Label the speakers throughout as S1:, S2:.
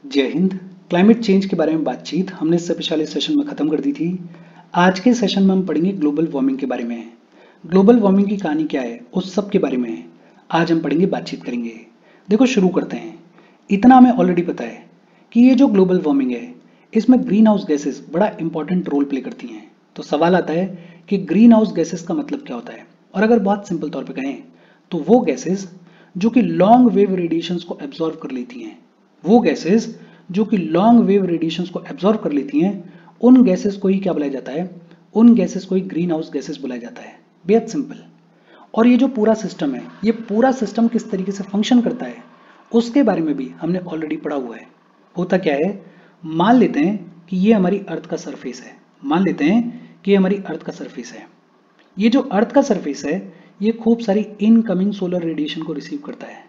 S1: जय Hind. Climate change के बारे में बातचीत हमने इससे पिछले सेशन में खत्म कर दी थी। आज के सेशन में हम पढ़ेंगे ग्लोबल वार्मिंग के बारे में। ग्लोबल वार्मिंग की कहानी क्या है उस सब के बारे में आज हम पढ़ेंगे, बातचीत करेंगे। देखो शुरू करते हैं। इतना हमें ऑलरेडी पता है कि ये जो ग्लोबल वार्मिंग है इसमें ग्रीन हाउस गैसेस बड़ा इंपॉर्टेंट रोल प्ले करती हैं। तो सवाल आता है कि ग्रीन हाउस गैसेस का मतलब क्या होता है, और अगर बहुत सिंपल तौर पे कहें तो वो गैसेस जो कि लॉन्ग वेव रेडिएशंस को एब्जॉर्ब कर लेती हैं, वो गैसेस जो कि लॉन्ग वेव रेडिएशंस को एब्जॉर्ब कर लेती हैं, उन गैसेस को ही क्या बुलाया जाता है, उन गैसेस को ही ग्रीन हाउस गैसेस बुलाया जाता है। बेहद सिंपल। और ये जो पूरा सिस्टम है, ये पूरा सिस्टम किस तरीके से फंक्शन करता है उसके बारे में भी हमने ऑलरेडी पढ़ा हुआ है। होता क्या है, मान लेते हैं कि ये हमारी अर्थ का सरफेस है। मान लेते हैं कि ये हमारी अर्थ का सरफेस है। ये जो अर्थ का सरफेस है ये खूब सारी इनकमिंग सोलर रेडिएशन को रिसीव करता है,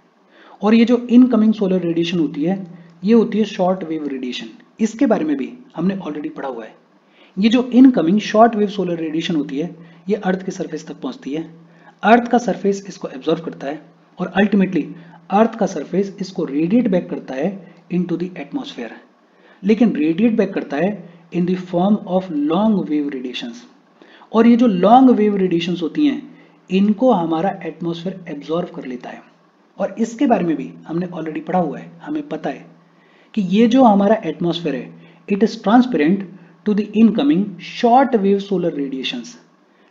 S1: और ये जो इनकमिंग सोलर रेडिएशन होती है ये होती है शॉर्ट वेव रेडिएशन। इसके बारे में भी हमने ऑलरेडी पढ़ा हुआ है। ये जो incoming short wave solar radiation होती है ये अर्थ के सरफेस तक पहुंचती है। अर्थ का सरफेस इसको एब्जॉर्ब करता है और अल्टीमेटली अर्थ का सरफेस इसको रेडिएट बैक करता है इनटू द एटमॉस्फेयर। लेकिन रेडिएट बैक करता है in the form of long wave radiations. और ये जो लॉन्ग वेव रेडिएशंस होती हैं इनको हमारा एटमॉस्फेयर एब्जॉर्ब कर लेता है। और इसके बारे में भी हमने ऑलरेडी पढ़ा हुआ है। हमें पता है कि ये जो हमारा एटमॉस्फेयर है it is transparent to the incoming short wave solar radiations.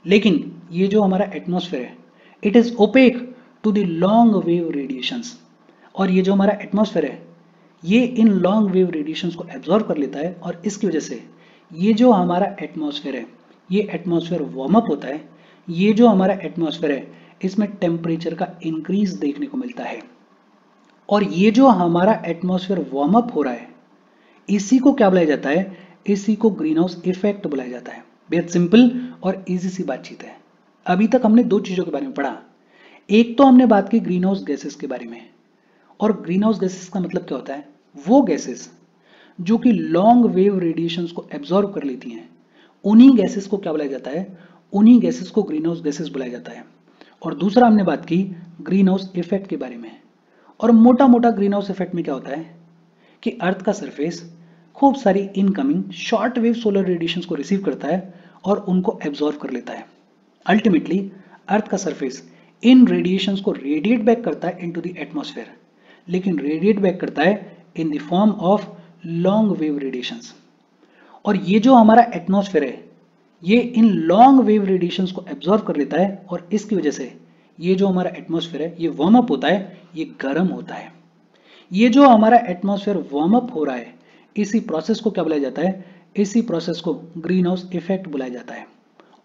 S1: लेकिन ये जो हमारा एटमॉस्फेयर है it is opaque to the long wave radiations. और ये जो हमारा एटमॉस्फेयर है ये इन लॉन्ग वेव रेडिएशंस को एब्जॉर्ब कर लेता है, और इसकी वजह से ये जो हमारा एटमॉस्फेयर है ये एटमॉस्फेयर वार्म अप होता है। ये जो हमारा एटमॉस्फेयर है इसमें टेम्परेचर का इंक्रीज देखने को मिलता है। और ये जो हमारा एटमॉस्फेयर वार्म अप हो रहा है इसी को क्या बुलाया जाता है, इसी को ग्रीन हाउस इफेक्ट बुलाया जाता है। बेहद सिंपल और इजी सी बातचीत है। अभी तक हमने दो चीजों के बारे में पढ़ा। एक तो हमने बात की ग्रीन हाउस गैसेस के बारे में, और ग्रीन हाउस गैसेस का मतलब क्या होता है, वो गैसेस जो कि लॉन्ग वेव रेडिएशंस को एब्जॉर्ब कर लेती हैं उन्हीं गैसेस को क्या बुलाया जाता है, उन्हीं गैसेस को ग्रीन हाउस गैसेस बुलाया जाता है। और दूसरा हमने बात की ग्रीन हाउस इफेक्ट के बारे में। और मोटा मोटा ग्रीन हाउस इफेक्ट में क्या होता है कि अर्थ का सरफेस खूब सारी incoming short wave solar radiations को रिसीव करता है और उनको एब्जॉर्ब कर लेता है। अल्टीमेटली अर्थ का सरफेस इन रेडिएशंस को रेडिएट बैक करता है इनटू द एटमॉस्फेयर, लेकिन रेडिएट बैक करता है in the form of long wave radiations. और ये जो हमारा एटमॉस्फेयर है ये इन लॉन्ग वेव रेडिएशंस को एब्जॉर्ब कर लेता है, और इसकी वजह से ये जो हमारा एटमॉस्फेयर है ये वार्म अप होता है, ये गर्म होता है। ये जो हमारा एटमॉस्फेयर वार्म अप हो रहा है इसी प्रोसेस को क्या बुलाया जाता है, इसी प्रोसेस को ग्रीन हाउस इफेक्ट बुलाया जाता है।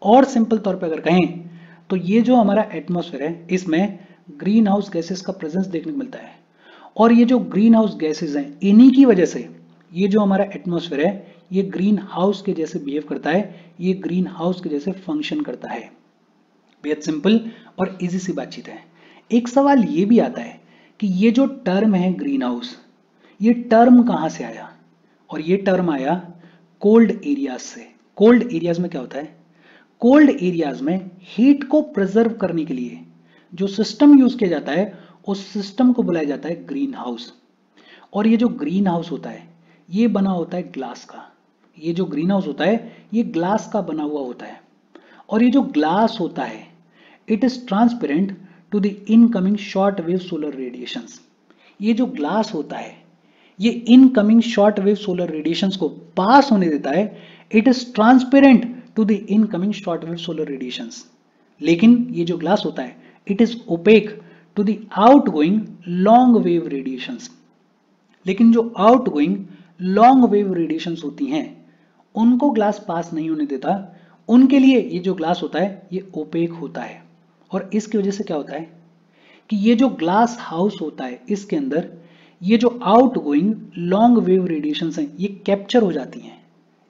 S1: और सिंपल तौर पे अगर कहें तो ये जो हमारा एटमॉस्फेयर है इसमें ग्रीन हाउस गैसेस का प्रेजेंस देखने को मिलता है। और ये जो ग्रीन हाउस गैसेस हैं इन्हीं की वजह से ये जो हमारा एटमॉस्फेयर है ये ग्रीन हाउस के जैसे बिहेव करता है, ये ग्रीन हाउस के जैसे फंक्शन करता है। बेहद सिंपल और इजी सी बातचीत है। एक सवाल ये भी आता है कि ये जो टर्म है ग्रीन हाउस, ये टर्म कहां से आया, और ये टर्म आया कोल्ड एरियाज से। कोल्ड एरियाज में क्या होता है, कोल्ड एरियाज में हीट को प्रिजर्व करने के लिए जो सिस्टम यूज किया जाता है उस सिस्टम को बुलाया जाता है ग्रीन हाउस। और ये जो ग्रीन हाउस होता है ये बना होता है ग्लास का। ये जो ग्रीन हाउस होता है ये ग्लास का बना हुआ होता है। और ये जो ग्लास होता है it is transparent to the incoming short wave solar radiations. ये जो ग्लास होता है ये incoming short wave solar radiations को पास होने देता है। It is transparent to the incoming short wave solar radiations. लेकिन ये जो ग्लास होता है it is opaque to the outgoing long wave radiations. लेकिन जो आउटगोइंग लॉन्ग वेव रेडिएशंस होती हैं उनको ग्लास पास नहीं होने देता। उनके लिए ये जो ग्लास होता है ये ओपेक होता है। और इसकी वजह से क्या होता है कि ये जो ग्लास हाउस होता है इसके अंदर ये जो आउटगोइंग लॉन्ग वेव रेडिएशंस हैं ये कैप्चर हो जाती हैं,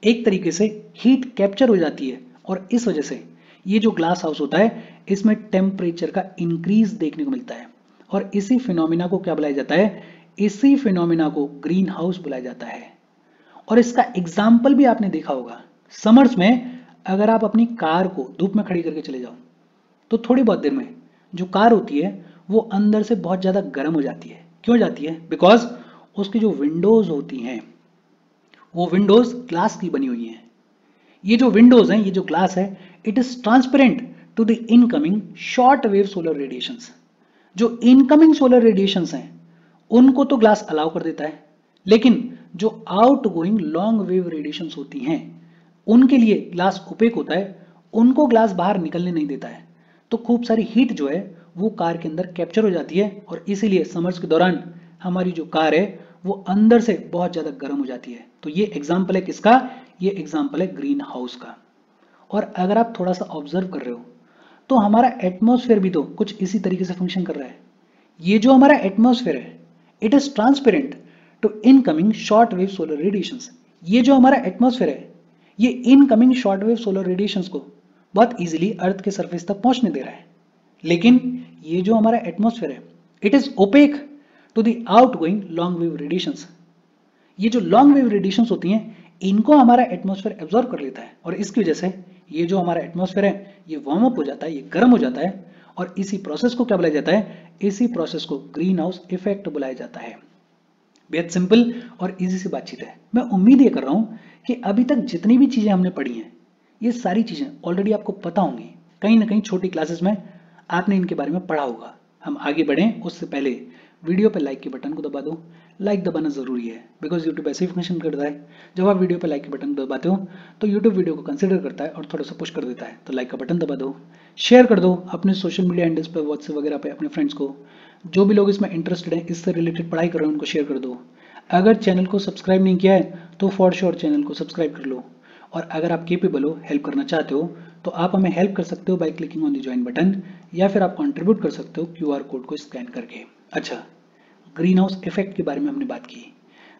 S1: एक तरीके से हीट कैप्चर हो जाती है। और इस वजह से ये जो ग्लास हाउस होता है इसमें टेम्परेचर का इंक्रीज देखने को मिलता है। और इसी फिनोमिना को क्या बुलाया जाता है, इसी फिनोमिना को ग्रीन हाउस बुलाया जाता है। और इसका एग्जाम्पल भी आपने देखा होगा, समर्स में अगर आप अपनी कार को धूप में खड़ी करके चले जाओ तो थोड़ी बहुत देर में जो कार होती है वो अंदर से बहुत ज्यादा गर्म हो जाती है। क्यों जाती है, बिकॉज उसकी जो विंडोज होती हैं वो विंडोज ग्लास की बनी हुई हैं। ये जो विंडोज हैं, ये जो ग्लास है, it is transparent to the incoming short wave solar radiations. जो इनकमिंग सोलर रेडिएशंस हैं उनको तो ग्लास अलाउ कर देता है, लेकिन जो out going long wave radiations होती हैं उनके लिए ग्लास ओपेक होता है, उनको ग्लास बाहर निकलने नहीं देता है। तो खूब सारी हीट जो है वो कार के अंदर कैप्चर हो जाती है और इसीलिए समर्स के दौरान हमारी जो कार है वो अंदर से बहुत ज्यादा गर्म हो जाती है। तो ये एग्जाम्पल है किसका? ये एग्जाम्पल है ग्रीन हाउस का। और अगर आप थोड़ा सा ऑब्जर्व कर रहे हो तो हमारा एटमॉस्फेयर भी तो कुछ इसी तरीके से फंक्शन कर रहा है। ये जो हमारा एटमॉस्फेयर है, it is transparent to incoming short wave solar radiations. ये जो हमारा एटमॉस्फेयर है, ये incoming short wave solar radiations को बहुत इजीली अर्थ के सरफेस तक पहुंचने दे रहा है। लेकिन ये जो हमारा एटमॉस्फेयर है, it is opaque to the outgoing long wave radiations. ये जो लॉन्ग वेव रेडिएशंस होती हैं इनको हमारा एटमॉस्फेयर एब्जॉर्ब कर लेता है और इसकी वजह से ये जो हमारा एटमॉस्फेयर है ये वार्म अप हो जाता है, ये गर्म हो जाता है और इसी प्रोसेस को क्या बुलाया जाता है? इसी प्रोसेस को ग्रीन हाउस इफेक्ट बुलाया जाता है। बेहद सिंपल और इजी सी बातचीत है। मैं उम्मीद ये कर रहा हूं कि अभी तक जितनी भी चीजें हमने पढ़ी हैं ये सारी चीजें ऑलरेडी आपको पता होंगी, कहीं ना कहीं छोटी क्लासेस में आपने इनके बारे में पढ़ा होगा। हम आगे बढ़ें उससे पहले वीडियो पे लाइक के बटन को दबा दो। लाइक दबाना जरूरी है बिकॉज यूट्यूब ऐसे ही फंक्शन करता है, जब आप वीडियो पे लाइक के बटन दबाते हो तो यूट्यूब वीडियो को कंसिडर करता है और थोड़ा सा पुश कर देता है। तो लाइक का बटन दबा दो, शेयर कर दो अपने सोशल मीडिया हैंडल्स पे, व्हाट्सएप वगैरह पे अपने फ्रेंड्स को। जो भी लोग इसमें इंटरेस्टेड हैं, इससे रिलेटेड पढ़ाई कर रहे हैं, उनको शेयर कर दो। अगर चैनल को सब्सक्राइब नहीं किया है तो फॉर श्योर चैनल को सब्सक्राइब कर लो। और अगर आप केपेबल हो, हेल्प करना चाहते हो, तो आप हमें हेल्प कर सकते हो by clicking on the join button, या फिर आप कंट्रीब्यूट कर सकते हो क्यूआर कोड को स्कैन करके। अच्छा, ग्रीन हाउस इफेक्ट के बारे में हमने बात की,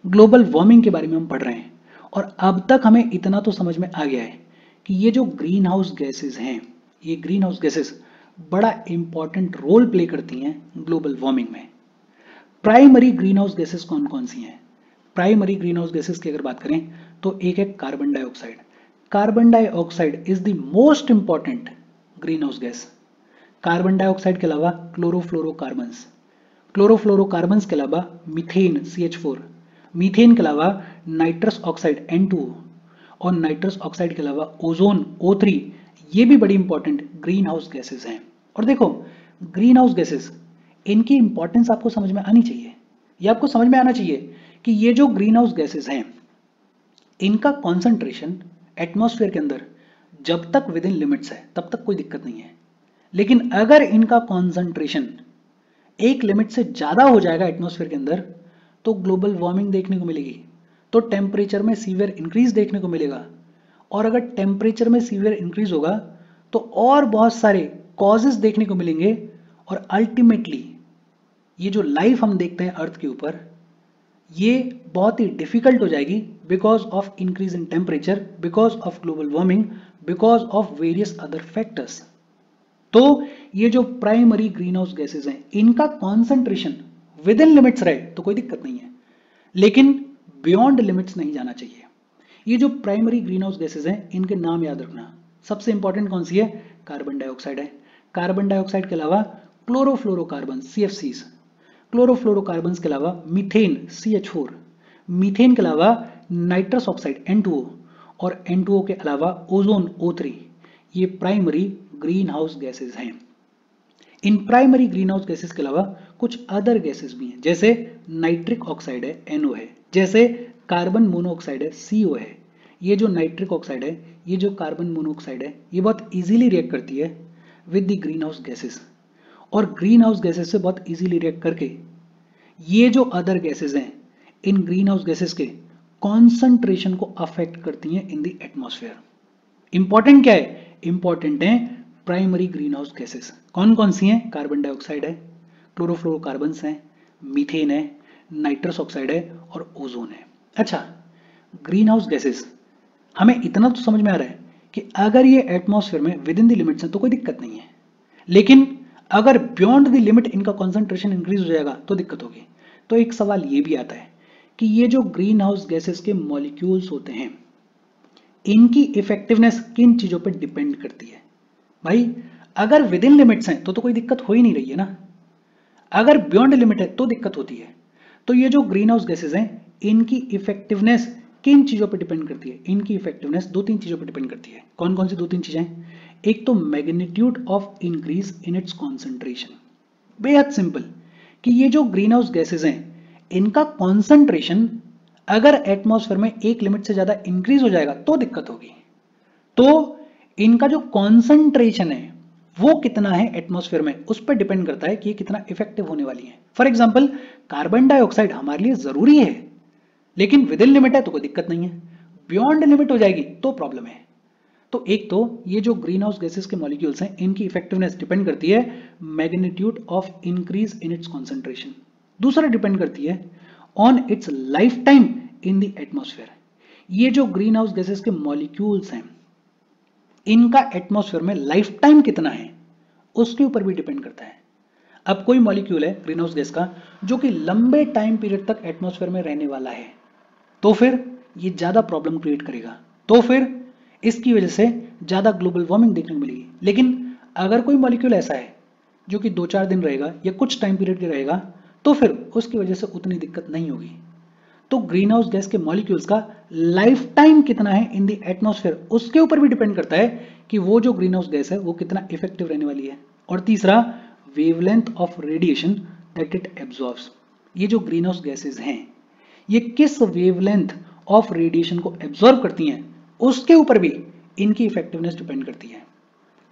S1: ग्लोबल वार्मिंग के बारे में हम पढ़ रहे हैं और अब तक हमें इतना तो समझ में आ गया है कि ये जो ग्रीन हाउस गैसेस हैं, ये ग्रीन हाउस गैसेस बड़ा इंपॉर्टेंट रोल प्ले करती हैं ग्लोबल वार्मिंग में। प्राइमरी ग्रीन हाउस गैसेस कौन कौन सी हैं? प्राइमरी ग्रीन हाउस गैसेस की अगर बात करें तो एक है carbon dioxide. Carbon dioxide is the most important green house gas. Carbon dioxide के अलावा क्लोरोफ्लोरोकार्बन्स, क्लोरोफ्लोरोकार्बन्स के अलावा मीथेन CH4, मीथेन के अलावा नाइट्रस ऑक्साइड N2 और नाइट्रस ऑक्साइड के अलावा ओजोन O3, ये भी बड़ी इंपॉर्टेंट ग्रीन हाउस गैसेस हैं। और देखो, ग्रीन हाउस गैसेस, इनकी इंपॉर्टेंस आपको समझ में आनी चाहिए। ये आपको समझ में आना चाहिए कि ये जो ग्रीन हाउस गैसेस हैं इनका कॉन्सेंट्रेशन एटमॉस्फेयर के अंदर जब तक विद इन लिमिट्स है तब तक कोई दिक्कत नहीं है। लेकिन अगर इनका कॉन्सेंट्रेशन एक लिमिट से ज्यादा हो जाएगा एटमॉस्फेयर के अंदर तो ग्लोबल वार्मिंग देखने को मिलेगी, तो टेम्परेचर में सीवियर इंक्रीज देखने को मिलेगा। और अगर टेम्परेचर में सीवियर इंक्रीज होगा तो और बहुत सारे कॉजेस देखने को मिलेंगे और अल्टीमेटली ये जो लाइफ हम देखते हैं अर्थ के ऊपर, ये बहुत ही डिफिकल्ट हो जाएगी because of increase in temperature, because of global warming, because of various other factors. तो ये जो प्राइमरी ग्रीन हाउस गैसेस हैं इनका कॉन्सेंट्रेशन विद इन लिमिट्स रहे तो कोई दिक्कत नहीं है, लेकिन बियॉन्ड लिमिट्स नहीं जाना चाहिए। ये जो प्राइमरी ग्रीन हाउस गैसेस हैं इनके नाम याद रखना। सबसे इंपॉर्टेंट कौन सी है? कार्बन डाइऑक्साइड है। कार्बन डाइऑक्साइड के अलावा क्लोरोफ्लोरोकार्बन CFCs, क्लोरोफ्लोरोकार्बन्स के अलावा मीथेन CH4, मीथेन के अलावा नाइट्रस ऑक्साइड N2O और N2O के अलावा ओजोन O3, ये प्राइमरी ग्रीन हाउस गैसेस हैं। In primary green house gases के अलावा कुछ अदर गैसेस भी हैं, जैसे नाइट्रिक ऑक्साइड है NO है, जैसे कार्बन मोनोऑक्साइड है CO है। ये जो नाइट्रिक ऑक्साइड है, ये जो कार्बन मोनोऑक्साइड है, ये बहुत इजीली रिएक्ट करती है with the green house gases और ग्रीन हाउस गैसेस से बहुत इजीली रिएक्ट करके ये जो अदर गैसेस हैं इन ग्रीन हाउस गैसेस के कॉन्सेंट्रेशन को अफेक्ट करती हैं इन द एटमॉस्फेयर। इंपॉर्टेंट क्या है? इंपॉर्टेंट है प्राइमरी ग्रीन हाउस गैसेस। कौन कौन सी हैं? कार्बन डाइऑक्साइड है, क्लोरोफ्लोरोकार्बन्स हैं, मीथेन है, नाइट्रस ऑक्साइड है और ओजोन है। अच्छा, ग्रीन हाउस गैसेस, हमें इतना तो समझ में आ रहा है कि अगर ये एटमॉस्फेयर में विद इन द लिमिट्स है तो कोई दिक्कत नहीं है, लेकिन अगर बियॉन्ड द लिमिट इनका कॉन्सेंट्रेशन इंक्रीज हो जाएगा तो दिक्कत होगी। तो एक सवाल ये भी आता है कि ये जो ग्रीन हाउस गैसेस के मॉलिक्यूल्स होते हैं इनकी इफेक्टिवनेस किन चीजों पर डिपेंड करती है? भाई, अगर विद इन लिमिट्स हैं तो कोई दिक्कत हो ही नहीं रही है ना, अगर बियॉन्ड लिमिट है तो दिक्कत होती है। तो ये जो ग्रीन हाउस गैसेज हैं इनकी इफेक्टिवनेस किन चीजों पर डिपेंड करती है? इनकी इफेक्टिवनेस दो तीन चीजों पर डिपेंड करती है। कौन कौन सी दो तीन चीजें? एक तो magnitude of increase in its concentration. बेहद सिंपल कि ये जो ग्रीन हाउस गैसेज हैं इनका कॉन्सेंट्रेशन अगर एटमॉस्फेयर में एक लिमिट से ज्यादा इंक्रीज हो जाएगा तो दिक्कत होगी। तो इनका जो कॉन्सेंट्रेशन है वो कितना है एटमॉस्फेयर में, उस पर डिपेंड करता है कि ये कितना इफेक्टिव होने वाली है। फॉर एग्जाम्पल कार्बन डाइऑक्साइड हमारे लिए जरूरी है, लेकिन विद इन लिमिट है तो कोई दिक्कत नहीं है, बियॉन्ड लिमिट हो जाएगी तो प्रॉब्लम है। तो एक तो ये जो ग्रीन हाउस गैसेस के मॉलिक्यूल्स हैं इनकी इफेक्टिवनेस डिपेंड करती है magnitude of increase in its concentration. दूसरा डिपेंड करती है on it's lifetime in the atmosphere. ये जो ग्रीन हाउस गैसेस के मॉलिक्यूल्स हैं इनका एटमॉस्फेयर में लाइफ टाइम कितना है उसके ऊपर भी डिपेंड करता है। अब कोई मॉलिक्यूल है ग्रीन हाउस गैस का जो कि लंबे टाइम पीरियड तक एटमॉस्फेयर में रहने वाला है, तो फिर ये ज्यादा प्रॉब्लम क्रिएट करेगा, तो फिर इसकी वजह से ज्यादा ग्लोबल वार्मिंग देखने को मिलेगी। लेकिन अगर कोई मॉलिक्यूल ऐसा है जो कि 2-4 दिन रहेगा या कुछ टाइम पीरियड के रहेगा, तो फिर उसकी वजह से उतनी दिक्कत नहीं होगी। तो ग्रीन हाउस गैस के मॉलिक्यूल्स का लाइफ टाइम कितना है इन द एटमॉस्फेयर उसके ऊपर भी डिपेंड करता है कि वो जो ग्रीन हाउस गैस है वो कितना इफेक्टिव रहने वाली है। और तीसरा wavelength of radiation that it absorbs. ये जो ग्रीन हाउस गैसेज हैं ये किस वेवलेंथ ऑफ रेडिएशन को एब्जॉर्ब करती हैं उसके ऊपर भी इनकी इफेक्टिवनेस डिपेंड करती है।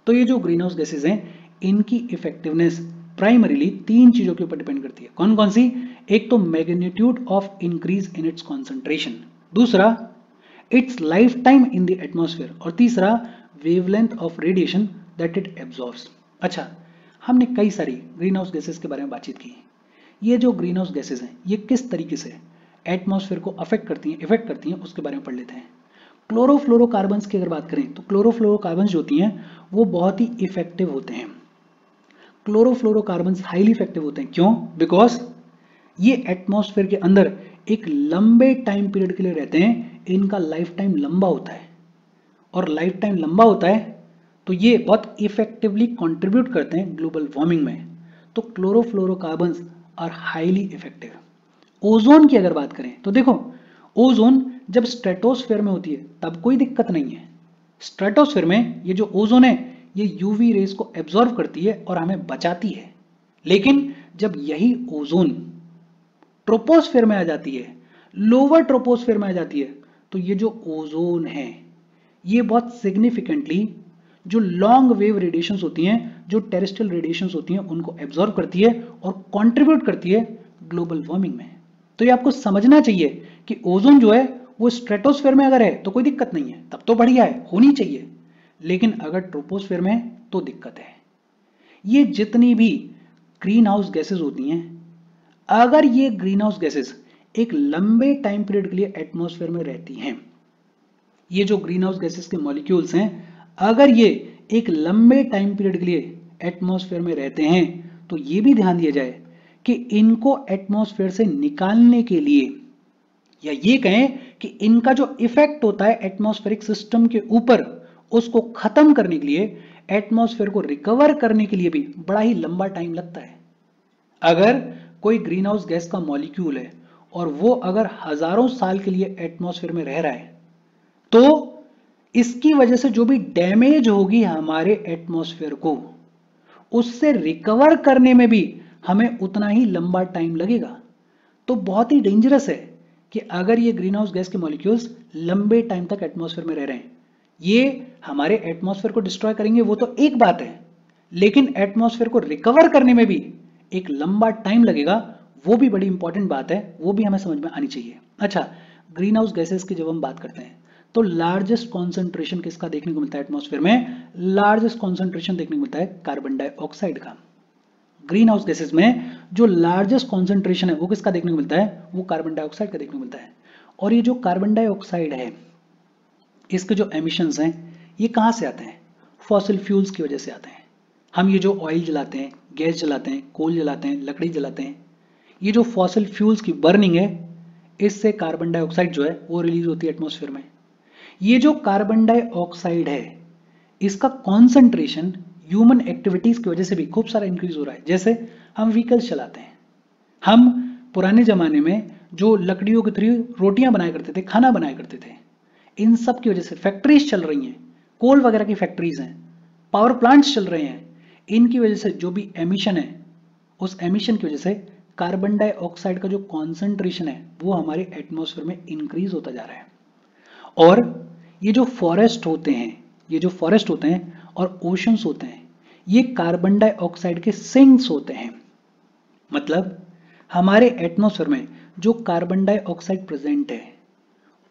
S1: तो ये जो ग्रीन हाउस गैसेज हैं इनकी इफेक्टिवनेस प्राइमरीली 3 चीजों के ऊपर डिपेंड करती है। कौन कौन सी? एक तो magnitude of increase in its concentration, दूसरा its lifetime in the atmosphere, और तीसरा wavelength of radiation that it absorbs. अच्छा, हमने कई सारी ग्रीन हाउस गैसेस के बारे में बातचीत की। ये जो ग्रीन हाउस गैसेस हैं ये किस तरीके से एटमॉस्फेयर को इफेक्ट करती हैं उसके बारे में पढ़ लेते हैं। क्लोरोफ्लोरोकार्बन्स की अगर बात करें तो क्लोरोफ्लोरोकार्बन्स जो होती हैं वो बहुत ही इफेक्टिव होते हैं। क्लोरोफ्लोरोकार्बन्स हाईली इफेक्टिव होते हैं। क्यों? बिकॉज ये एटमॉस्फेयर के अंदर एक लंबे टाइम पीरियड के लिए रहते हैं, इनका लाइफ टाइम लंबा होता है, और लाइफ टाइम लंबा होता है तो ये बहुत इफेक्टिवली कंट्रीब्यूट करते हैं ग्लोबल वार्मिंग में। तो chlorofluorocarbons are highly effective. Ozone की अगर बात करें तो देखो, ओजोन जब स्ट्रेटोस्फेयर में होती है तब कोई दिक्कत नहीं है। स्ट्रेटोस्फेयर में ये जो ओजोन है ये यूवी रेज को एब्जॉर्ब करती है और हमें बचाती है। लेकिन जब यही ओजोन ट्रोपोस्फेयर में आ जाती है, लोअर ट्रोपोस्फेयर में आ जाती है, तो ये जो ओजोन है ये बहुत सिग्निफिकेंटली जो लॉन्ग वेव रेडिएशंस होती हैं, जो टेरेस्ट्रियल रेडिएशंस होती हैं, उनको एब्जॉर्ब करती है और कंट्रीब्यूट करती है ग्लोबल वार्मिंग में। तो ये आपको समझना चाहिए कि ओजोन जो है वो स्ट्रेटोस्फेयर में अगर है तो कोई दिक्कत नहीं है, तब तो बढ़िया है, होनी चाहिए। लेकिन अगर ट्रोपोस्फेयर में है तो दिक्कत है। ये जितनी भी ग्रीन हाउस गैसेस होती हैं, अगर ये ग्रीन हाउस गैसेस एक लंबे टाइम पीरियड के लिए एटमॉस्फेयर में रहती हैं, ये जो ग्रीन हाउस गैसेस के मॉलिक्यूल्स हैं अगर ये एक लंबे टाइम पीरियड के लिए एटमॉस्फेयर में रहते हैं, तो ये भी ध्यान दिया जाए कि इनको एटमॉस्फेयर से निकालने के लिए, या ये कहें कि इनका जो इफेक्ट होता है एटमॉस्फेरिक सिस्टम के ऊपर, उसको खत्म करने के लिए, एटमॉस्फेयर को रिकवर करने के लिए भी बड़ा ही लंबा टाइम लगता है। अगर कोई ग्रीन हाउस गैस का मॉलिक्यूल है और वो अगर हजारों साल के लिए एटमॉस्फेयर में रह रहा है, तो इसकी वजह से जो भी डैमेज होगी हमारे एटमॉस्फेयर को, उससे रिकवर करने में भी हमें उतना ही लंबा टाइम लगेगा। तो बहुत ही डेंजरस है कि अगर ये ग्रीन हाउस गैस के मॉलिक्यूल्स लंबे टाइम तक एटमॉस्फेयर में रह रहे हैं, ये हमारे एटमॉस्फेयर को डिस्ट्रॉय करेंगे, वो तो एक बात है, लेकिन एटमॉस्फेयर को रिकवर करने में भी एक लंबा टाइम लगेगा, वो भी बड़ी इंपॉर्टेंट बात है, वो भी हमें समझ में आनी चाहिए। अच्छा, ग्रीन हाउस गैसेस की जब हम बात करते हैं तो लार्जेस्ट कॉन्सेंट्रेशन किसका देखने को मिलता है एटमॉस्फेयर में? लार्जेस्ट कॉन्सेंट्रेशन देखने को मिलता है कार्बन डाइऑक्साइड का। ग्रीन हाउस गैसेस में जो लार्जेस्ट कॉन्सेंट्रेशन है वो किसका देखने को मिलता है? वो कार्बन डाइऑक्साइड का देखने को मिलता है। और ये जो कार्बन डाइऑक्साइड है, इसके जो एमिशंस हैं ये कहां से आते हैं? फॉसिल फ्यूल्स की वजह से आते हैं। हम ये जो ऑयल जलाते हैं, गैस जलाते हैं, कोल जलाते हैं, लकड़ी जलाते हैं, ये जो फॉसिल फ्यूल्स की बर्निंग है, इससे कार्बन डाइऑक्साइड जो है वो रिलीज होती है एटमॉस्फेयर में। ये जो कार्बन डाइऑक्साइड है इसका कॉन्सेंट्रेशन ह्यूमन एक्टिविटीज की वजह से भी खूब सारा इंक्रीज हो रहा है। जैसे हम व्हीकल्स चलाते हैं, हम पुराने जमाने में जो लकड़ियों के थ्रू रोटियां बनाया करते थे, खाना बनाया करते थे, इन सब की वजह से फैक्ट्रीज चल रही हैं, कोल वगैरह की फैक्ट्रीज हैं, पावर प्लांट्स चल रहे हैं, इनकी वजह से जो भी एमिशन है, उस एमिशन की वजह से कार्बन डाइऑक्साइड का जो कॉन्सेंट्रेशन है वो हमारे एटमॉस्फेयर में इंक्रीज होता जा रहा है। और ये जो फॉरेस्ट होते हैं, ये जो फॉरेस्ट होते हैं और ओशंस होते हैं, ये कार्बन डाइऑक्साइड के सिंक्स होते हैं। मतलब हमारे एटमॉस्फेयर में जो कार्बन डाइऑक्साइड प्रेजेंट है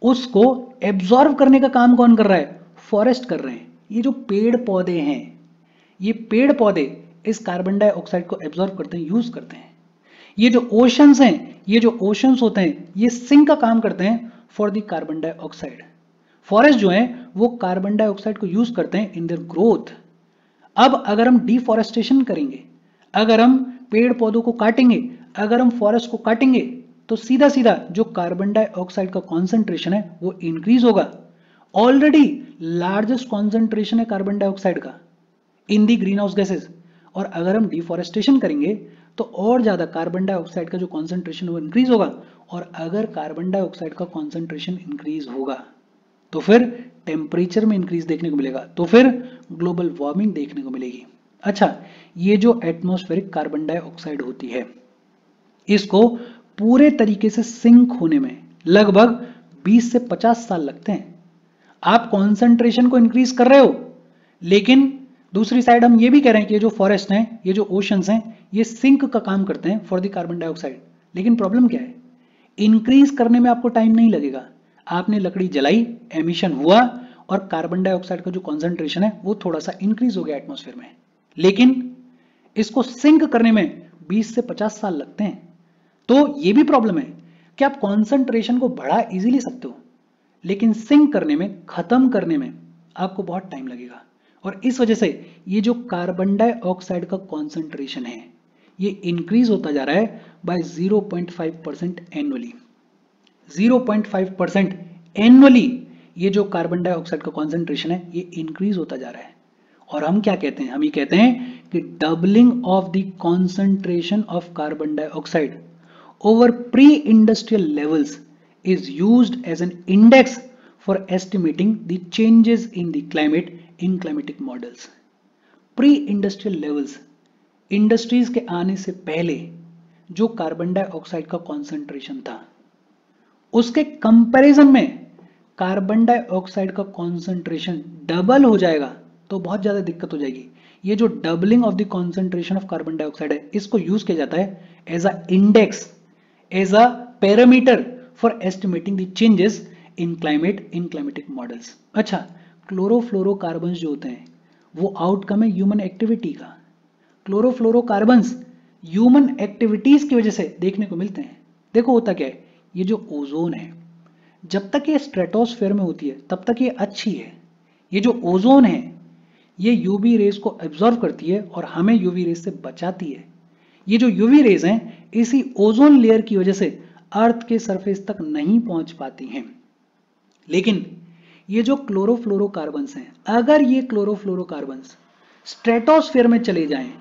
S1: उसको एब्जॉर्ब करने का काम कौन कर रहा है? फॉरेस्ट कर रहे हैं। ये जो पेड़ पौधे हैं, ये पेड़ पौधे इस कार्बन डाइऑक्साइड को एब्जॉर्ब करते हैं, यूज करते हैं। ये जो ओशंस हैं, ये जो ओशंस होते हैं, ये सिंक का काम करते हैं for the carbon dioxide. Forest जो है वो कार्बन डाइऑक्साइड को यूज करते हैं इन देयर ग्रोथ। अब अगर हम डिफॉरेस्टेशन करेंगे, अगर हम पेड़ पौधों को काटेंगे, अगर हम फॉरेस्ट को काटेंगे, तो सीधा सीधा जो कार्बन डाइऑक्साइड का कॉन्सेंट्रेशन है वो इंक्रीज होगा। ऑलरेडी लार्जेस्ट कॉन्सेंट्रेशन है कार्बन डाइऑक्साइड का इन दी ग्रीन हाउस गैसेज, और अगर हम डिफॉरेस्टेशन करेंगे तो और ज्यादा कार्बन डाइऑक्साइड का जो कॉन्सेंट्रेशन वो इंक्रीज होगा। और अगर कार्बन डाइऑक्साइड का कॉन्सेंट्रेशन इंक्रीज होगा तो फिर टेम्परेचर में इंक्रीज देखने को मिलेगा, तो फिर ग्लोबल वार्मिंग देखने को मिलेगी। अच्छा, ये जो एटमॉस्फेरिक कार्बन डाइऑक्साइड होती है, इसको पूरे तरीके से सिंक होने में लगभग 20 से 50 साल लगते हैं। आप कॉन्सेंट्रेशन को इंक्रीज कर रहे हो, लेकिन दूसरी साइड हम ये भी कह रहे हैं कि ये जो फॉरेस्ट हैं, ये जो ओशंस हैं, ये सिंक का काम करते हैं फॉर द कार्बन डाइऑक्साइड। लेकिन प्रॉब्लम क्या है? इंक्रीज करने में आपको टाइम नहीं लगेगा। आपने लकड़ी जलाई, एमिशन हुआ और कार्बन डाइऑक्साइड का जो कॉन्सेंट्रेशन है वो थोड़ा सा इंक्रीज हो गया एटमॉस्फेयर में, लेकिन इसको सिंक करने में 20 से 50 साल लगते हैं। तो ये भी प्रॉब्लम है कि आप कॉन्सेंट्रेशन को बढ़ा इजीली सकते हो, लेकिन सिंक करने में, खत्म करने में आपको बहुत टाइम लगेगा। और इस वजह से ये जो कार्बन डाइऑक्साइड का कॉन्सेंट्रेशन है ये इंक्रीज होता जा रहा है बाय 0.5% एनुअली। 0.5% एनुअली ये जो कार्बन डाइऑक्साइड का कॉन्सेंट्रेशन है ये इंक्रीज होता जा रहा है। और हम क्या कहते हैं? हम ये कहते हैं कि doubling of the concentration of carbon dioxide over pre-industrial levels is used as an index for estimating the changes in the climate in climatic models. Pre-industrial levels, industries के आने से पहले जो कार्बन डाइऑक्साइड का कॉन्सेंट्रेशन था, उसके comparison में carbon dioxide का कॉन्सेंट्रेशन डबल हो जाएगा तो बहुत ज्यादा दिक्कत हो जाएगी। ये जो doubling of the concentration of carbon dioxide है, इसको यूज किया जाता है as a index, as a parameter for estimating the changes in climate in climatic models. अच्छा, क्लोरोफ्लोरोकार्बन्स जो होते हैं वो आउटकम है ह्यूमन एक्टिविटी का। क्लोरोफ्लोरोकार्बन्स ह्यूमन एक्टिविटीज की वजह से देखने को मिलते हैं। देखो होता क्या है, ये जो ओजोन है, जब तक ये स्ट्रेटोस्फेयर में होती है तब तक ये अच्छी है। ये जो ओजोन है ये यूवी रेज को एब्जॉर्ब करती है और हमें यूवी रेज से बचाती है। ये जो यूवी रेज हैं इसी ओजोन लेयर की वजह से अर्थ के सरफेस तक नहीं पहुंच पाती हैं। लेकिन ये जो क्लोरोफ्लोरोकार्बन्स हैं, अगर ये क्लोरोफ्लोरोकार्बन्स स्ट्रेटोस्फेयर में चले जाएं,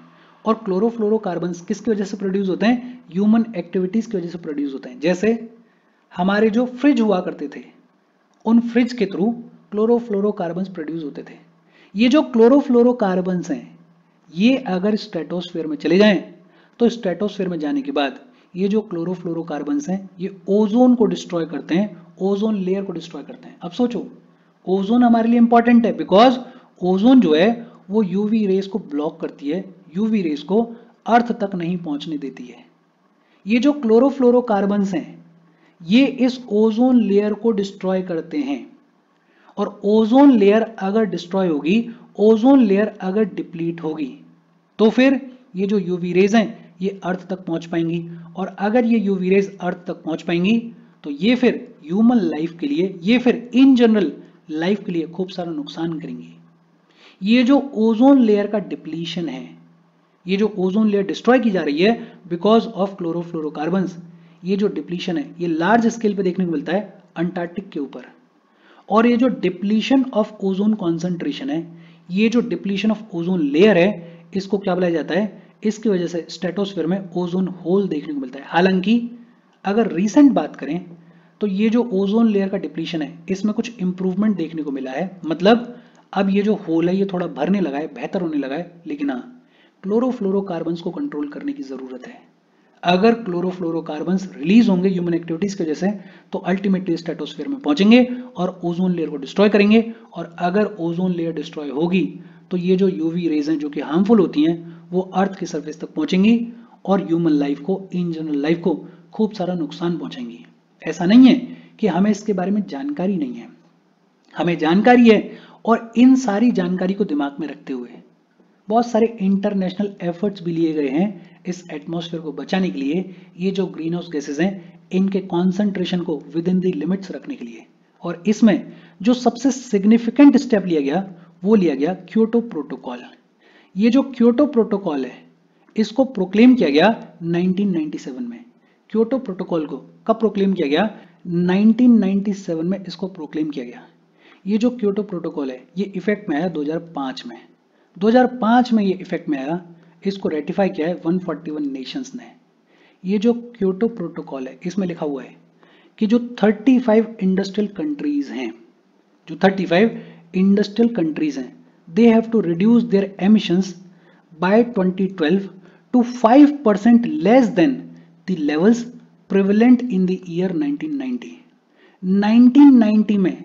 S1: और क्लोरोफ्लोरोकार्बन्स किसकी वजह से प्रोड्यूस होते हैं? ह्यूमन एक्टिविटीज की वजह से प्रोड्यूस होते हैं। जैसे हमारे जो फ्रिज हुआ करते थे, उन फ्रिज के थ्रू क्लोरोफ्लोरोकार्बन्स प्रोड्यूस होते थे। ये जो क्लोरोफ्लोरोकार्बन्स हैं ये अगर स्ट्रेटोस्फेयर में चले जाएं तो स्ट्रेटोस्फेयर में जाने के बाद ये जो क्लोरोफ्लोरोकार्बन्स हैं ये ओजोन को डिस्ट्रॉय करते हैं, ओजोन लेयर को डिस्ट्रॉय करते हैं। अब सोचो, ओजोन हमारे लिए इंपॉर्टेंट है बिकॉज ओजोन जो है वो यूवी रेस को ब्लॉक करती है, यूवी रेस को अर्थ तक नहीं पहुंचने देती है। ये जो क्लोरोफ्लोरोकार्बन्स हैं ये इस ओजोन लेयर को डिस्ट्रॉय करते हैं, और ओजोन लेयर अगर डिस्ट्रॉय होगी, ओजोन लेयर अगर डिप्लीट होगी, तो फिर ये जो यूवी रेज हैं ये अर्थ तक पहुंच पाएंगी, और अगर ये यूवी रेज अर्थ तक पहुंच पाएंगी तो ये फिर ह्यूमन लाइफ के लिए, ये फिर इन जनरल लाइफ के लिए खूब सारा नुकसान करेंगी। ये जो ओजोन लेयर का डिप्लीशन है, ये जो ओजोन लेयर डिस्ट्रॉय की जा रही है बिकॉज ऑफ क्लोरोफ्लोरोकार्बन्स, ये जो डिप्लीशन है ये लार्ज स्केल पे देखने को मिलता है अंटार्कटिक के ऊपर। और ये जो डिप्लीशन ऑफ ओजोन कॉन्सेंट्रेशन है, ये जो डिप्लीशन ऑफ ओजोन लेयर है, इसको क्या बुलाया जाता है? इसकी वजह से स्ट्रेटोस्फेयर में ओजोन होल देखने को मिलता है। हालांकि अगर रीसेंट बात करें तो ये जो ओजोन लेयर का डिप्लीशन है इसमें कुछ इंप्रूवमेंट देखने को मिला है, मतलब अब ये जो होल है ये थोड़ा भरने लगा है, बेहतर होने लगा है। लेकिन हाँ, क्लोरोफ्लोरोकार्बन्स को कंट्रोल करने की जरूरत है। अगर क्लोरोफ्लोरोकार्बन्स रिलीज होंगे ह्यूमन एक्टिविटीज की वजह से तो अल्टीमेटली स्ट्रेटोस्फीयर में पहुंचेंगे और ओजोन लेयर को डिस्ट्रॉय करेंगे। और अगर ओजोन लेयर डिस्ट्रॉय होगी तो ये जो यूवी रेज हैं जो कि हार्मफुल होती हैं वो अर्थ की सरफेस तक पहुंचेंगी और ह्यूमन लाइफ को, इन जनरल लाइफ को खूब सारा नुकसान पहुंचाएंगी। ऐसा नहीं है कि हमें इसके बारे में जानकारी नहीं है, हमें जानकारी है। और इन सारी जानकारी को दिमाग में रखते हुए बहुत सारे इंटरनेशनल एफर्ट्स भी लिए गए हैं इस एटमॉस्फेयर को बचाने के लिए, ये जो ग्रीन हाउस गैसेज हैं इनके कॉन्सेंट्रेशन को विद इन द लिमिट्स रखने के लिए। और इसमें जो सबसे सिग्निफिकेंट स्टेप लिया गया वो लिया गया क्योटो प्रोटोकॉल। ये जो क्योटो प्रोटोकॉल है इसको प्रोक्लेम किया गया 1997 में। क्योटो प्रोटोकॉल को कब प्रोक्लेम किया गया? 1997 में इसको प्रोक्लेम किया गया। ये जो क्योटो प्रोटोकॉल है ये इफेक्ट में आया 2005 में। 2005 में ये इफेक्ट में आया, इसको रेटिफाई किया है 141 नेशंस ने। ये जो क्योटो प्रोटोकॉल है इसमें लिखा हुआ है कि जो 35 इंडस्ट्रियल कंट्रीज हैं, जो 35 इंडस्ट्रियल कंट्रीज हैं, they have to reduce their emissions by 2012 to 5% less than the levels prevalent in the year 1990। 1990 में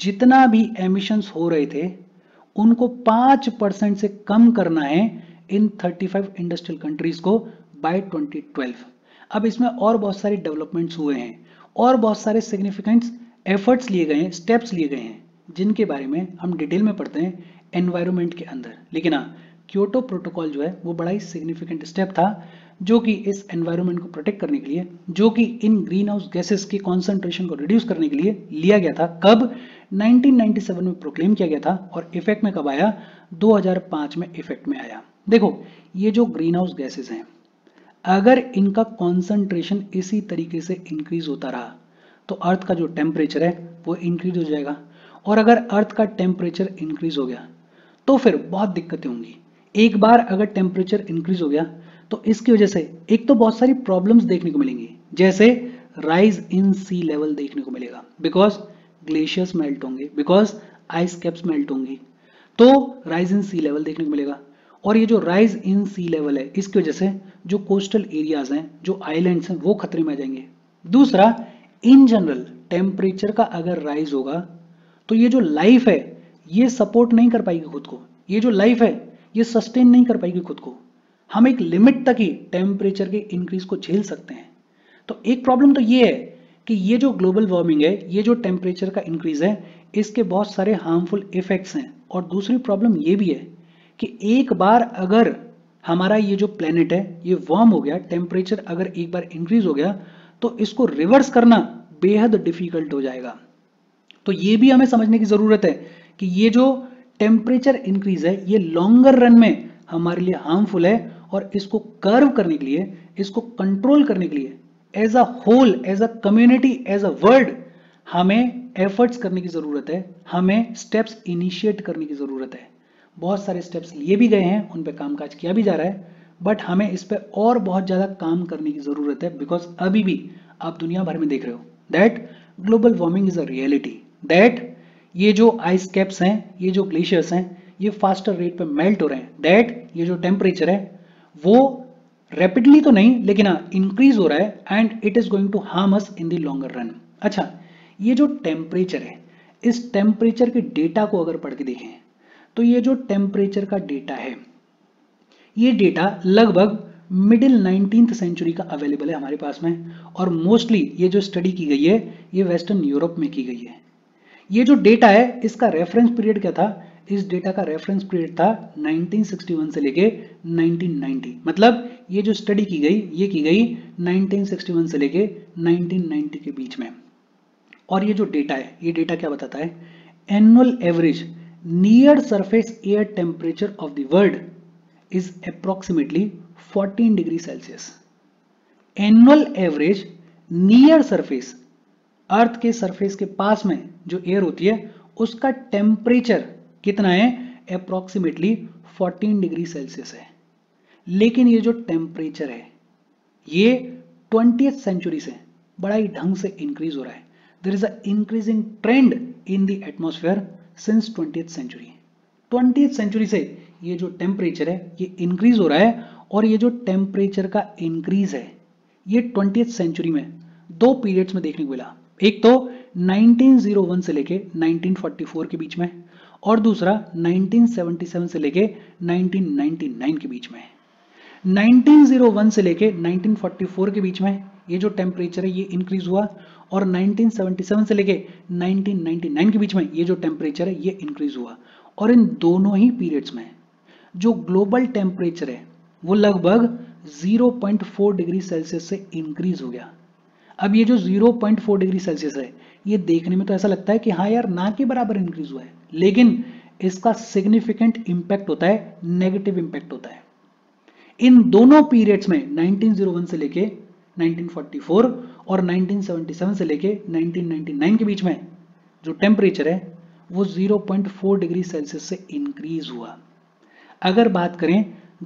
S1: जितना भी एमिशंस हो रहे थे उनको 5% से कम करना है इन 35 इंडस्ट्रियल कंट्रीज को बाय 2012। अब इसमें और बहुत सारे डेवलपमेंट्स हुए हैं और बहुत सारे सिग्निफिकेंट एफर्ट्स लिए गए हैं, स्टेप्स लिए गए हैं जिनके बारे में हम डिटेल में पढ़ते हैं एनवायरनमेंट के अंदर। लेकिन हाँ, क्योटो प्रोटोकॉल जो है वो बड़ा ही सिग्निफिकेंट स्टेप था जो कि इस एनवायरनमेंट को प्रोटेक्ट करने के लिए, जो कि इन ग्रीन हाउस गैसेस की कॉन्सेंट्रेशन को रिड्यूस करने के लिए लिया गया था। कब? 1997 में प्रोक्लेम किया गया था और इफेक्ट में कब आया? 2005 में इफेक्ट में आया। देखो, ये जो ग्रीन हाउस गैसेस हैं अगर इनका कॉन्सेंट्रेशन इसी तरीके से इंक्रीज होता रहा तो अर्थ का जो टेम्परेचर है वो इंक्रीज हो जाएगा। और अगर अर्थ का टेम्परेचर इंक्रीज हो गया तो फिर बहुत दिक्कतें होंगी। एक बार अगर टेम्परेचर इंक्रीज हो गया तो इसकी वजह से एक तो बहुत सारी प्रॉब्लम्स देखने को मिलेंगी, जैसे राइज इन सी लेवल देखने को मिलेगा, बिकॉज ग्लेशियर्स मेल्ट होंगे, बिकॉज आइस कैप्स मेल्ट होंगी, तो राइज इन सी लेवल देखने को मिलेगा। और ये जो राइज इन सी लेवल है इसकी वजह से जो कोस्टल एरियाज हैं, जो आइलैंड्स हैं, वो खतरे में आ जाएंगे। दूसरा, इन जनरल टेम्परेचर का अगर राइज होगा तो ये जो लाइफ है ये सपोर्ट नहीं कर पाएगी खुद को, ये जो लाइफ है ये सस्टेन नहीं कर पाएगी खुद को। हम एक लिमिट तक ही टेम्परेचर के इंक्रीज को झेल सकते हैं। तो एक प्रॉब्लम तो ये है कि ये जो ग्लोबल वार्मिंग है, ये जो टेम्परेचर का इंक्रीज है, इसके बहुत सारे हार्मफुल इफेक्ट्स हैं। और दूसरी प्रॉब्लम ये भी है कि एक बार अगर हमारा ये जो प्लेनेट है ये वार्म हो गया, टेम्परेचर अगर एक बार इंक्रीज हो गया तो इसको रिवर्स करना बेहद डिफिकल्ट हो जाएगा। तो ये भी हमें समझने की जरूरत है कि ये जो टेम्परेचर इंक्रीज है ये लॉन्गर रन में हमारे लिए हार्मफुल है और इसको कर्व करने के लिए, इसको कंट्रोल करने के लिए as a whole, as a community, as a world हमें एफर्ट्स करने की जरूरत है, हमें स्टेप्स इनिशिएट करने की जरूरत है। बहुत सारे स्टेप्स लिए भी गए हैं, उन पे कामकाज किया भी जा रहा है, बट हमें इस पे और बहुत ज्यादा काम करने की जरूरत है। बिकॉज अभी भी आप दुनिया भर में देख रहे हो that global warming is a reality, that ये जो आइस कैप्स हैं, ये जो ग्लेशियर्स हैं, ये फास्टर रेट पे मेल्ट हो रहे हैं, दैट ये जो टेम्परेचर है वो रैपिडली तो नहीं लेकिन हाँ इंक्रीज हो रहा है and it is going to harm us in the longer run. अच्छा, ये जो टेम्परेचर है, इस टेम्परेचर के डेटा को अगर पढ़ के देखें तो ये जो टेम्परेचर का डेटा है, ये डेटा लगभग मिडिल 19th सेंचुरी का अवेलेबल है हमारे पास में। और मोस्टली ये जो स्टडी की गई है ये वेस्टर्न यूरोप में की गई है। ये जो डेटा है इसका रेफरेंस पीरियड क्या था? इस डेटा का रेफरेंस पीरियड था 1961 से लेके 1990। मतलब ये जो स्टडी की गई ये की गई 1961 से लेके 1990 के बीच में। और ये जो डेटा है, ये डेटा क्या बताता है? Annual average near surface air temperature of the world is approximately 14 degree Celsius. Annual average near surface, earth के सरफेस के पास में जो एयर होती है उसका टेम्परेचर कितना है? अप्रोक्सीमेटली 14 डिग्री सेल्सियस है। लेकिन ये जो टेम्परेचर है ये 20th सेंचुरी से बड़ा ही ढंग से इंक्रीज हो रहा है। There is a increasing trend in the atmosphere since 20th century. 20th century से ये जो टेम्परेचर है ये इंक्रीज हो रहा है, और ये जो टेम्परेचर का इंक्रीज है ये 20th सेंचुरी में दो पीरियड्स में देखने को मिला। एक तो 1901 से लेके 1944 के बीच में, और दूसरा 1977 से लेके 1999 के बीच में। 1901 से लेके 1944 के बीच में ये जो टेम्परेचर है ये इंक्रीज हुआ, और 1977 से लेके 1999 के बीच में ये जो टेम्परेचर है ये इंक्रीज हुआ। और इन दोनों ही पीरियड्स में जो ग्लोबल टेम्परेचर है वो लगभग 0.4 डिग्री सेल्सियस से इंक्रीज हो गया। अब ये जो 0.4 डिग्री सेल्सियस है ये देखने में तो ऐसा लगता है कि हाँ यार ना के बराबर इंक्रीज हुआ है, लेकिन इसका सिग्निफिकेंट इंपैक्ट होता है, नेगेटिव इंपैक्ट होता है। इन दोनों पीरियड्स में 1901 से लेके 1944 और 1977 से लेके 1999 के बीच में जो टेम्परेचर है वो 0.4 डिग्री सेल्सियस से इंक्रीज हुआ। अगर बात करें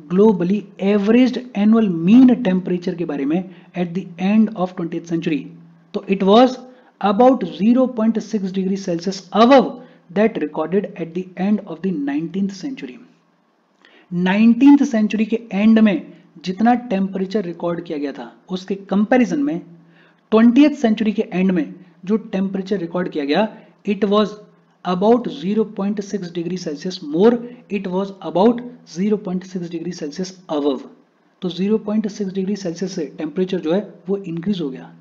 S1: globally averaged annual mean temperature के बारे में at the end of 20th century, तो it was about 0.6 degree Celsius above that recorded at the end of the 19th century. 19th century के एंड में जितना टेम्परेचर रिकॉर्ड किया गया था उसके कंपैरिजन में 20th सेंचुरी के एंड में जो टेम्परेचर रिकॉर्ड किया गया it was about 0.6 degree Celsius more, it was about 0.6 degree Celsius above. तो 0.6 डिग्री सेल्सियस से टेम्परेचर जो है वो इंक्रीज हो गया।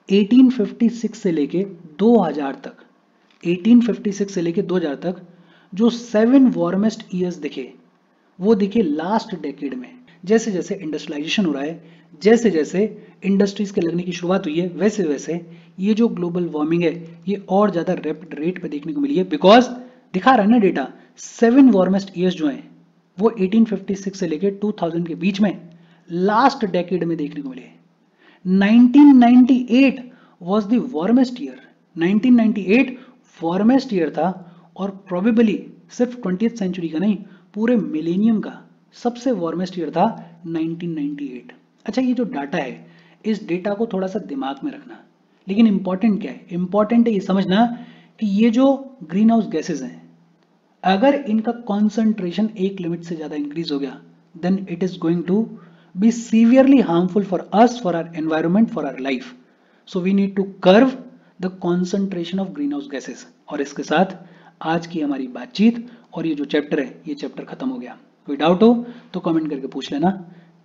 S1: 1856 से लेके 2000 तक, 1856 से लेके 2000 तक जो 7 वार्मेस्ट ईयर्स दिखे वो दिखे लास्ट डेकेड में। जैसे जैसे इंडस्ट्रियलाइजेशन हो रहा है, जैसे जैसे इंडस्ट्रीज के लगने की शुरुआत हुई है, वैसे वैसे ये जो ग्लोबल वार्मिंग है ये और ज्यादा रैपिड रेट पे देखने को मिली है। बिकॉज दिखा रहा है ना डेटा, 7 वार्मेस्ट ईयर्स जो हैं वो 1856 से लेके 2000 के बीच में लास्ट डेकेड में देखने को मिले। 1998 was the warmest year, 1998 warmest year था, और प्रोबेबली सिर्फ 20th सेंचुरी का नहीं पूरे मिलेनियम का सबसे वार्मेस्ट ईयर था 1998। अच्छा, ये जो डाटा है इस डेटा को थोड़ा सा दिमाग में रखना, लेकिन इंपॉर्टेंट क्या है? इंपॉर्टेंट है ये समझना कि ये जो ग्रीन हाउस गैसेज हैं अगर इनका कॉन्सेंट्रेशन एक लिमिट से ज्यादा इंक्रीज हो गया then it is going to be severely harmful for us, for our environment, for our life. So we need to curb the concentration of green house gases. और इसके साथ आज की हमारी बातचीत और ये जो चैप्टर है ये चैप्टर खत्म हो गया। कोई डाउट हो तो कमेंट करके पूछ लेना।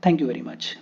S1: Thank you very much.